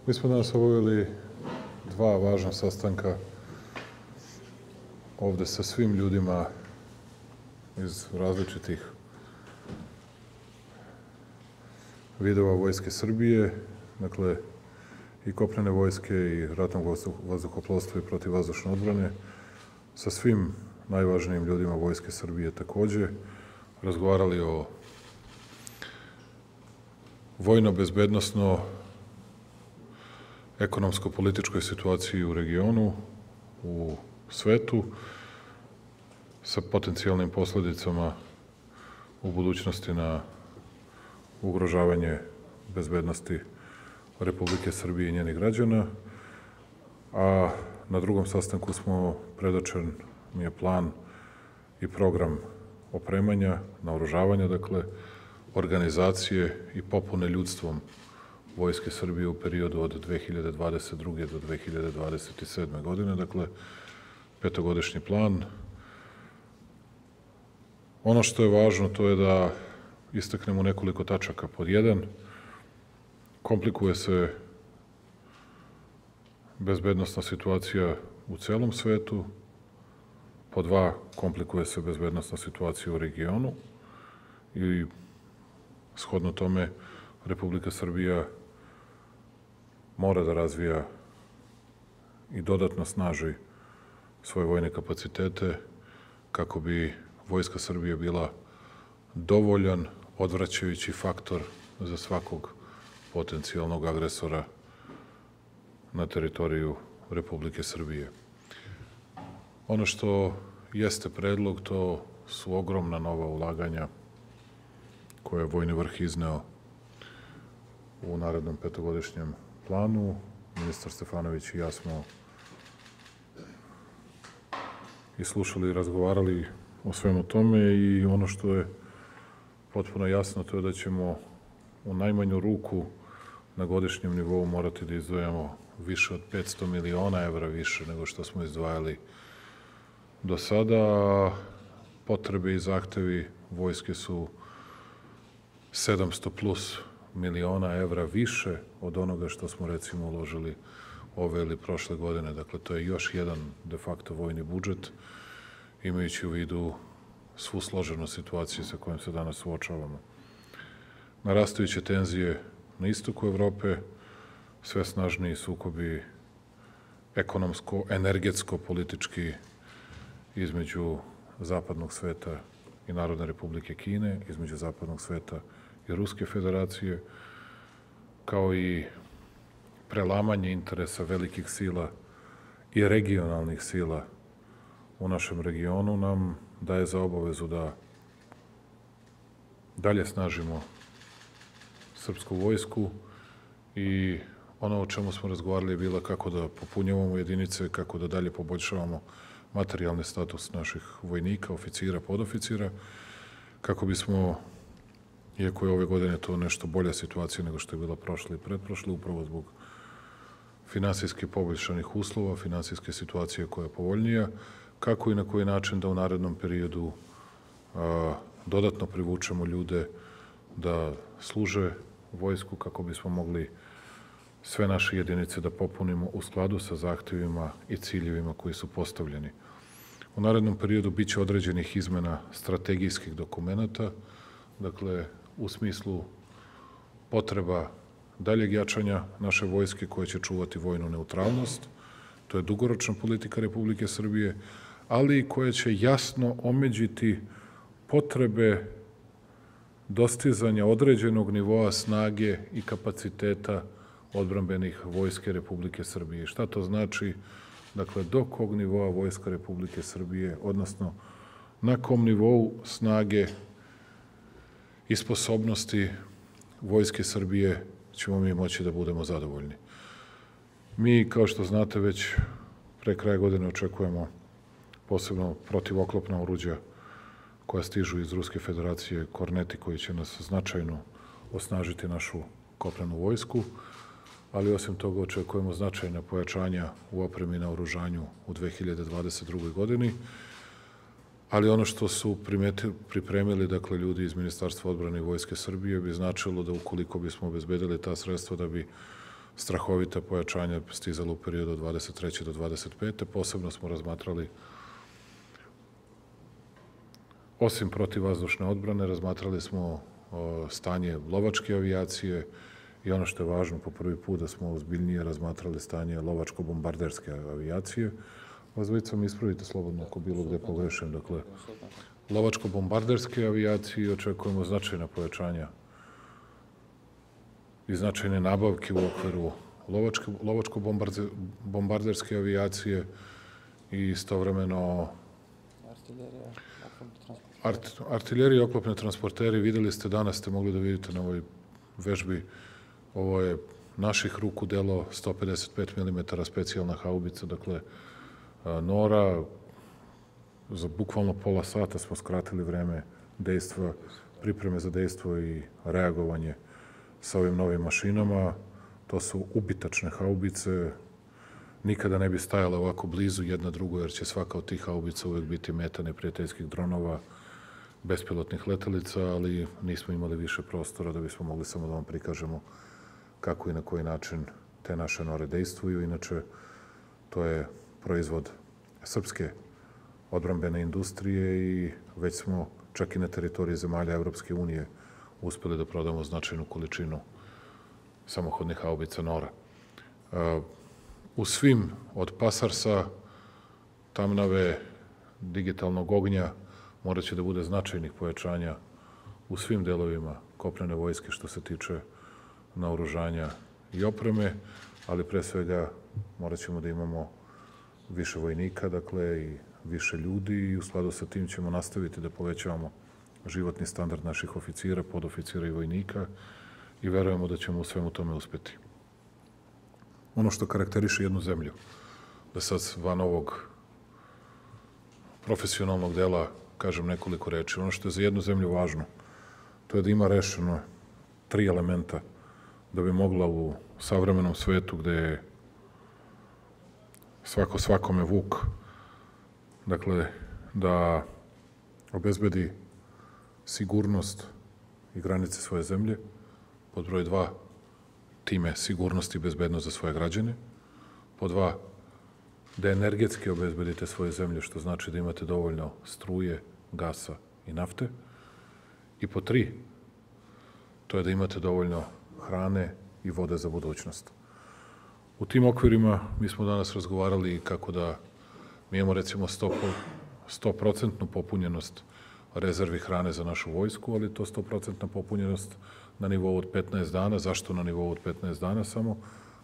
Mi smo danas obavili dva važna sastanka ovde sa svim ljudima iz različitih vidova Vojske Srbije, dakle i kopnene vojske i ratnog vazduhoplovstva i protivvazdušne odbrane, sa svim najvažnijim ljudima Vojske Srbije takođe, razgovarali o vojno-bezbednosno ekonomsko-političkoj situaciji u regionu, u svetu, sa potencijalnim posledicama u budućnosti na ugrožavanje bezbednosti Republike Srbije i njenih građana, a na drugom sastanku smo predočen mi je plan i program opremanja, naoružavanja, dakle, organizacije i popune ljudstvom Vojske Srbije u periodu od 2022. do 2027. godine, dakle, petogodišnji plan. Ono što je važno, to je da istaknemo nekoliko tačaka. Pod jedan, komplikuje se bezbednosna situacija u celom svetu. Pod dva, komplikuje se bezbednosna situacija u regionu i shodno tome Republika Srbija mora da razvija i dodatno snaži svoje vojne kapacitete kako bi Vojska Srbije bila dovoljan odvraćajući faktor za svakog potencijalnog agresora na teritoriju Republike Srbije. Ono što jeste predlog, to su ogromna nova ulaganja koje je vojni vrh izneo u narednom petogodišnjem planu. Ministar Stefanović i ja smo i slušali i razgovarali o svemu tome i ono što je potpuno jasno, to je da ćemo u najmanju ruku na godišnjem nivou morati da izdvajamo više od 500 miliona evra više nego što smo izdvajali do sada. Potrebe i zahtevi vojske su 700 plus miliona evra više od onoga što smo recimo uložili ove ili prošle godine. Dakle, to je još jedan de facto vojni budžet, imajući u vidu svu složenu situaciju sa kojom se danas suočavamo. Narastajuće tenzije na istoku Evrope, sve snažniji sukobi ekonomsko, energetsko, politički između zapadnog sveta i Narodne Republike Kine, između zapadnog sveta i Ruske Federacije, kao i prelamanje interesa velikih sila i regionalnih sila u našem regionu nam daje za obavezu da dalje snažimo srpsku vojsku i ono o čemu smo razgovarali je bilo kako da popunjavamo jedinice, kako da dalje poboljšavamo materijalni status naših vojnika, oficira, podoficira, kako bismo, iako je ove godine to nešto bolja situacija nego što je bila prošle i pretprošle, upravo zbog finansijski poboljšanih uslova, finansijske situacije koja je povoljnija, kako i na koji način da u narednom periodu dodatno privučemo ljude da služe vojsku kako bismo mogli sve naše jedinice da popunimo u skladu sa zahtevima i ciljevima koji su postavljeni. U narednom periodu biće određenih izmena strategijskih dokumenata, dakle u smislu potreba daljeg jačanja naše vojske koje će čuvati vojnu neutralnost, to je dugoročna politika Republike Srbije, ali i koja će jasno omeđiti potrebe dostizanja određenog nivoa snage i kapaciteta odbrambenih vojske Republike Srbije. Šta to znači? Dakle, do kog nivoa vojska Republike Srbije, odnosno na kom nivou snage i sposobnosti Vojske Srbije ćemo mi moći da budemo zadovoljni. Mi, kao što znate, već pre kraja godine očekujemo posebno protivoklopna oruđa koja stižu iz Ruske Federacije, korneti koji će nas značajno osnažiti našu kopnenu vojsku, ali osim toga očekujemo značajna pojačanja u opremi i naoružanju u 2022. godini, ali ono što su pripremili, dakle, ljudi iz Ministarstva odbrane i Vojske Srbije bi značilo da ukoliko bismo obezbedili ta sredstva da bi strahovita pojačanja stizala u periodu od 23. do 25. Posebno smo razmatrali, osim protivvazdušne odbrane, razmatrali smo stanje lovačke avijacije i ono što je važno, po prvi put da smo ozbiljnije razmatrali stanje lovačko-bombarderske avijacije. Vas dvojica mi ispravite slobodno ako bilo gde pogrešim. Dakle, lovačko-bombarderske avijacije očekujemo značajna pojačanja i značajne nabavke u okviru lovačko-bombarderske avijacije i istovremeno artiljerija i oklopne transporteri. Videli ste danas, ste mogli da vidite na ovoj vežbi, ovo je naših ruku delo 155 mm specijalna haubica, dakle Nora. Za bukvalno pola sata smo skratili vreme dejstva, pripreme za dejstvo i reagovanje sa ovim novim mašinama. To su ubitačne haubice, nikada ne bi stajale ovako blizu jedna drugoj, jer će svaka od tih haubica uvek biti meta neprijateljskih dronova, bespilotnih letelica, ali nismo imali više prostora da bismo mogli samo da vam prikažemo kako i na koji način te naše Nore dejstvuju. Inače, to je proizvod srpske odbrambene industrije i već smo čak i na teritoriji zemalja Evropske unije uspeli da prodamo značajnu količinu samohodnih haubica Nora. U svim, od Pasarsa, Tamnave, digitalnog ognja, morat će da bude značajnih pojačanja u svim delovima kopnene vojske što se tiče naoružanja i opreme, ali pre svega morat ćemo da imamo više vojnika, dakle, i više ljudi i u skladu sa tim ćemo nastaviti da povećavamo životni standard naših oficira, podoficira i vojnika i verujemo da ćemo u svemu tome uspeti. Ono što karakteriše jednu zemlju, da sad van ovog profesionalnog dela kažem nekoliko reči, ono što je za jednu zemlju važno, to je da ima rešeno 3 elementa da bi mogla u savremenom svetu gde je svako svakome vuk, dakle, da obezbedi sigurnost i granice svoje zemlje, pod broj 2, time sigurnost i bezbednost za svoje građane, pod 2, da energetski obezbedite svoje zemlje, što znači da imate dovoljno struje, gasa i nafte, i pod 3, to je da imate dovoljno hrane i vode za budućnost. U tim okvirima mi smo danas razgovarali kako da mi imamo recimo 100% popunjenost rezervi hrane za našu vojsku, ali to 100% popunjenost na nivou od 15 dana. Zašto na nivou od 15 dana samo?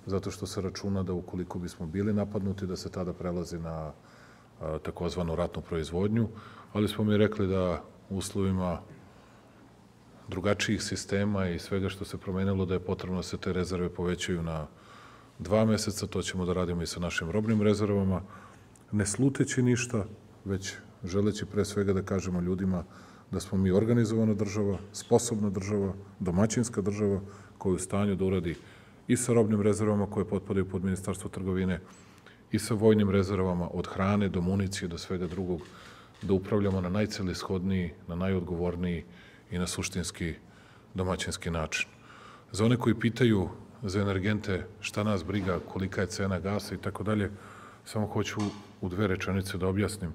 Zato što se računa da ukoliko bismo bili napadnuti, da se tada prelazi na takozvanu ratnu proizvodnju, ali smo mi rekli da u uslovima drugačijih sistema i svega što se promenilo, da je potrebno da se te rezerve povećaju na 2 meseca. To ćemo da radimo i sa našim robnim rezervama, ne sluteći ništa, već želeći pre svega da kažemo ljudima da smo mi organizovana država, sposobna država, domaćinska država, koja je u stanju da uradi i sa robnim rezervama koje potpadaju pod Ministarstvo trgovine i sa vojnim rezervama, od hrane do municije do svega drugog, da upravljamo na najcelishodniji, na najodgovorniji i na suštinski domaćinski način. Za one koji pitaju za energente šta nas briga, kolika je cena gasa i tako dalje, samo hoću u 2 rečenice da objasnim,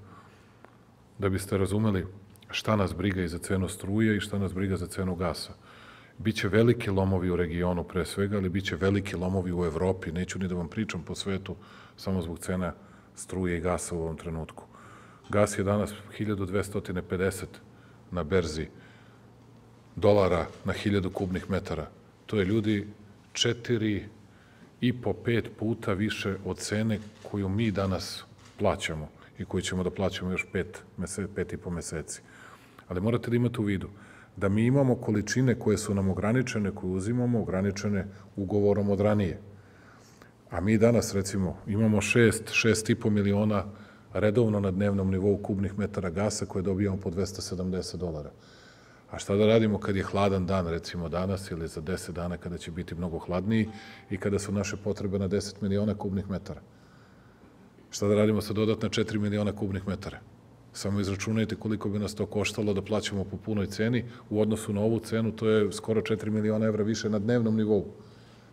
da biste razumeli šta nas briga i za cenu struje i šta nas briga za cenu gasa. Biće veliki lomovi u regionu pre svega, ali biće veliki lomovi u Evropi. Neću ni da vam pričam po svetu, samo zbog cena struje i gasa u ovom trenutku. Gas je danas 1250 na berzi dolara na 1000 kubnih metara. To je, ljudi, 4,5-5 puta više od cene koju mi danas plaćamo i koju ćemo da plaćamo još 5,5 meseci. Ali morate da imate u vidu da mi imamo količine koje su nam ograničene, koje uzimamo, ograničene ugovorom od ranije. A mi danas, recimo, imamo 6,5 miliona redovno na dnevnom nivou kubnih metara gasa koje dobijamo po $270. A šta da radimo kad je hladan dan, recimo danas ili za 10 dana kada će biti mnogo hladniji i kada su naše potrebe na 10 miliona kubnih metara? Šta da radimo sa dodatna 4 miliona kubnih metara? Samo izračunajte koliko bi nas to koštalo da plaćamo po punoj ceni. U odnosu na ovu cenu to je skoro 4 miliona evra više na dnevnom nivou.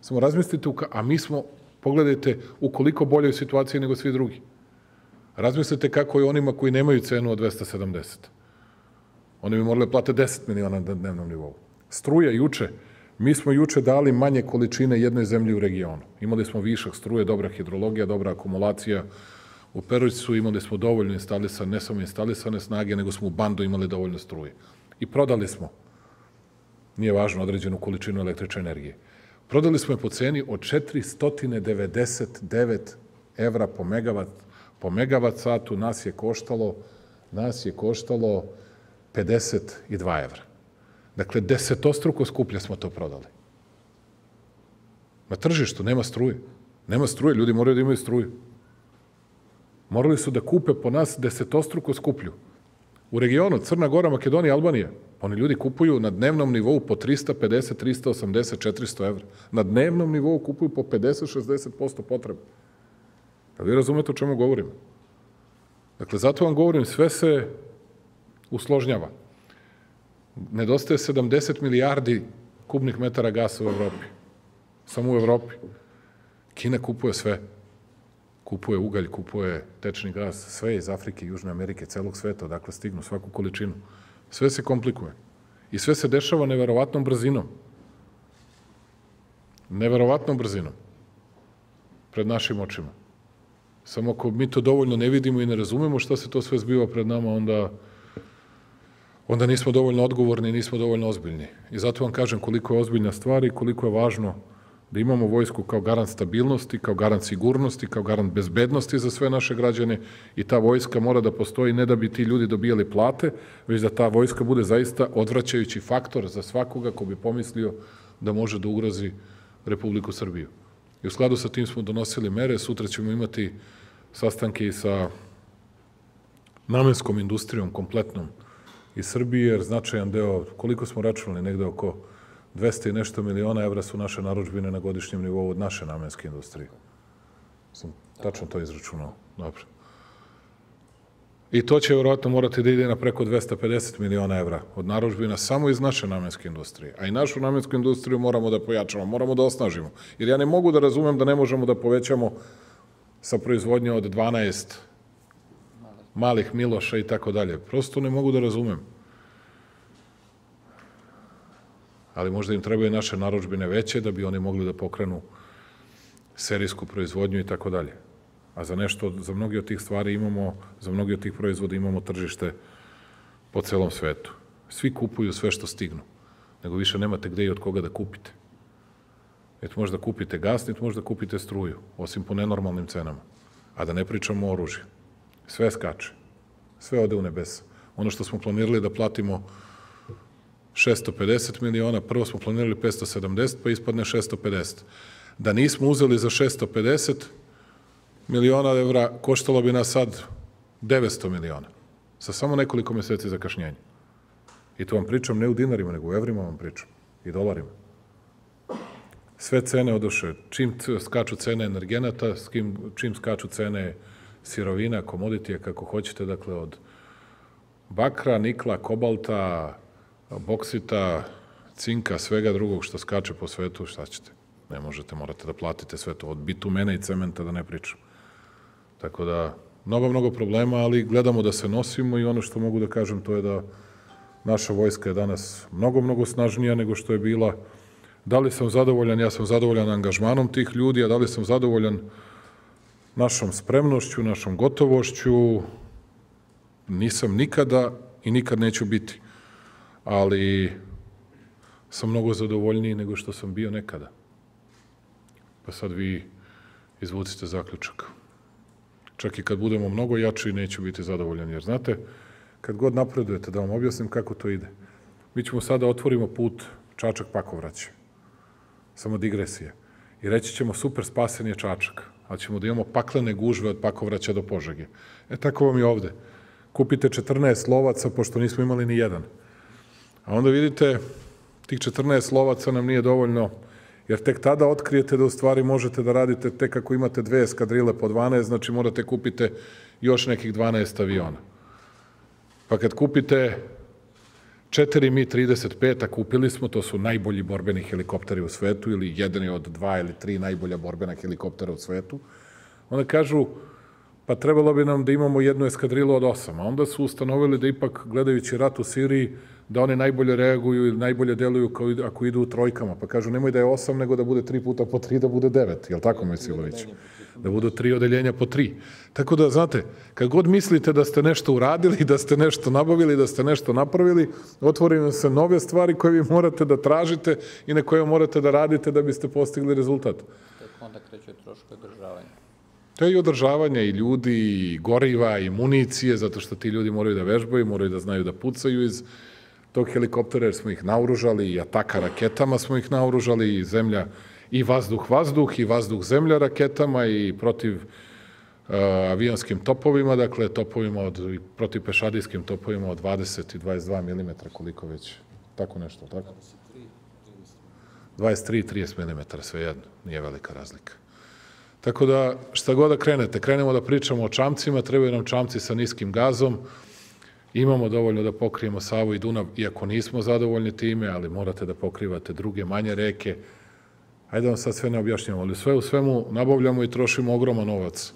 Samo razmislite, a mi smo, pogledajte, u koliko boljoj situaciji nego svi drugi. Razmislite kako je onima koji nemaju cenu od 270. Oni bi morali plate 10 miliona na dnevnom nivou. Struja juče, mi smo juče dali manje količine jednoj zemlji u regionu. Imali smo višak struje, dobra hidrologija, dobra akumulacija. U Perućcu imali smo dovoljno instalisane, ne samo instalisane snage, nego smo u Bandu imali dovoljno struje. I prodali smo, nije važno, određenu količinu električne energije. Prodali smo je po ceni od 499 evra po megavat satu, nas je koštalo 52 evra. Dakle, desetostruko skuplje smo to prodali. Na tržištu nema struje. Nema struje, ljudi moraju da imaju struju. Morali su da kupe po nas desetostruko skuplju. U regionu Crna Gora, Makedonija, Albanija, oni ljudi kupuju na dnevnom nivou po 350, 380, 400 evra. Na dnevnom nivou kupuju po 50-60% potrebe. Da vi razumete o čemu govorim? Dakle, zato vam govorim, sve se usložnjava. Nedostaje 70 milijardi kubnih metara gasa u Evropi. Samo u Evropi. Kina kupuje sve. Kupuje ugalj, kupuje tečni gas, sve iz Afrike, Južne Amerike, celog sveta, odakle stignu svaku količinu. Sve se komplikuje. I sve se dešava neverovatnom brzinom. Neverovatnom brzinom. Pred našim očima. Samo ako mi to dovoljno ne vidimo i ne razumemo šta se to sve zbiva pred nama, onda nismo dovoljno odgovorni, nismo dovoljno ozbiljni. I zato vam kažem koliko je ozbiljna stvar i koliko je važno da imamo vojsku kao garant stabilnosti, kao garant sigurnosti, kao garant bezbednosti za sve naše građane i ta vojska mora da postoji ne da bi ti ljudi dobijali plate, već da ta vojska bude zaista odvraćajući faktor za svakoga ko bi pomislio da može da ugrozi Republiku Srbiju. I u skladu sa tim smo donosili mere, sutra ćemo imati sastanke i sa namenskom industrijom kompletnom iz Srbije, jer značajan deo, koliko smo računali, negde oko 200 i nešto miliona evra su naše narudžbine na godišnjem nivou od naše namenske industrije. Sam tačno to izračunao. Dobro. I to će vjerojatno morati da ide na preko 250 miliona evra od narudžbina samo iz naše namenske industrije. A i našu namensku industriju moramo da pojačamo, moramo da osnažimo. Jer ja ne mogu da razumem da ne možemo da povećamo sa proizvodnje od 12 malih Miloša i tako dalje. Prosto ne mogu da razumem. Ali možda im trebaju naše narudžbine veće da bi oni mogli da pokrenu serijsku proizvodnju i tako dalje. A za mnogi od tih stvari imamo, za mnogi od tih proizvoda imamo tržište po celom svetu. Svi kupuju sve što stignu, nego više nemate gde i od koga da kupite. Eto možda kupite gas, niti možda kupite struju, osim po nenormalnim cenama. A da ne pričamo o oružju. Sve skače. Sve ode u nebesa. Ono što smo planirali da platimo 650 miliona, prvo smo planirali 570, pa ispadne 650. Da nismo uzeli za 650 miliona evra, koštalo bi nas sad 900 miliona. Sa samo nekoliko meseci zakašnjenja. I to vam pričam ne u dinarima, nego u evrima vam pričam. I dolarima. Sve cene odoše. Čim skaču cene energenata, čim skaču cene sirovina, komoditija, kako hoćete, dakle od bakra, nikla, kobalta, boksita, cinka, svega drugog što skače po svetu, šta ćete? Ne možete, morate da platite sve to, od bitumena i cementa da ne pričam. Tako da, mnogo problema, ali gledamo da se nosimo i ono što mogu da kažem to je da naša vojska je danas mnogo snažnija nego što je bila. Da li sam zadovoljan? Ja sam zadovoljan angažmanom tih ljudi, a da li sam zadovoljan našom spremnošću, našom gotovošću? Nisam nikada i nikad neću biti. Ali sam mnogo zadovoljniji nego što sam bio nekada. Pa sad vi izvucite zaključak. Čak i kad budemo mnogo jači, neću biti zadovoljan. Jer znate, kad god napredujete, da vam objasnim kako to ide. Mi ćemo sada otvorimo put Čačak-Pakovraće. Samo digresije. I reći ćemo super spasen je Čačak. Ali ćemo da imamo paklene gužve od Pakovraća do Požege. Tako vam je ovde. Kupite 14 lovaca, pošto nismo imali ni jedan. A onda vidite, tih 14 lovaca nam nije dovoljno, jer tek tada otkrijete da u stvari možete da radite tek ako imate 2 eskadrile po 12, znači morate kupite još nekih 12 aviona. Pa kad kupite 4 Mi-35, a kupili smo, to su najbolji borbeni helikopteri u svetu ili jedan je od 2 ili 3 najbolja borbena helikoptera u svetu. Onda kažu, pa trebalo bi nam da imamo jednu eskadrilu od 8, a onda su ustanovili da ipak, gledajući rat u Siriji, da oni najbolje reaguju ili najbolje deluju ako idu u trojkama. Pa kažu, nemoj da je 8, nego da bude 3 puta po 3, da bude 9. Jel tako, Mojsilović? Da budu 3 odeljenja po 3. Tako da, znate, kad god mislite da ste nešto uradili, da ste nešto nabavili, da ste nešto napravili, otvorimo se nove stvari koje vi morate da tražite i na koje morate da radite da biste postigli rezultat. Tako onda kreće troško održavanja. To je i održavanje i ljudi, i goriva, i municije, zato što ti ljudi moraju da vežbaju, moraju da znaju da pucaju iz tog helikoptera, jer smo ih naoružali, i ataka raketama smo ih naoružali, i zemlja, i vazduh-vazduh, i vazduh-zemlja raketama, i protiv avionskim topovima, dakle, topovima protiv pešadijskim topovima od 20 i 22 mm, koliko već, tako nešto, tako? 23 i 30 mm, sve jedno, nije velika razlika. Tako da, šta god da krenemo da pričamo o čamcima, trebaju nam čamci sa niskim gazom, imamo dovoljno da pokrijemo Savu i Dunav, iako nismo zadovoljni time, ali morate da pokrivate druge manje reke. Hajde vam sad sve ne objašnjamo, ali sve u svemu nabavljamo i trošimo ogroman novac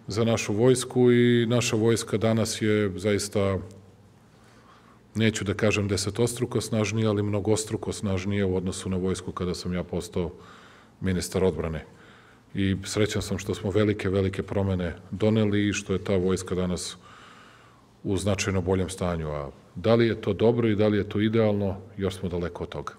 za našu vojsku i naša vojska danas je zaista, neću da kažem desetostruko snažnija, ali mnogostruko snažnija u odnosu na vojsku kada sam ja postao ministar odbrane. I srećan sam što smo velike promene doneli i što je ta vojska danas u značajno boljem stanju. A da li je to dobro i da li je to idealno, još smo daleko od toga.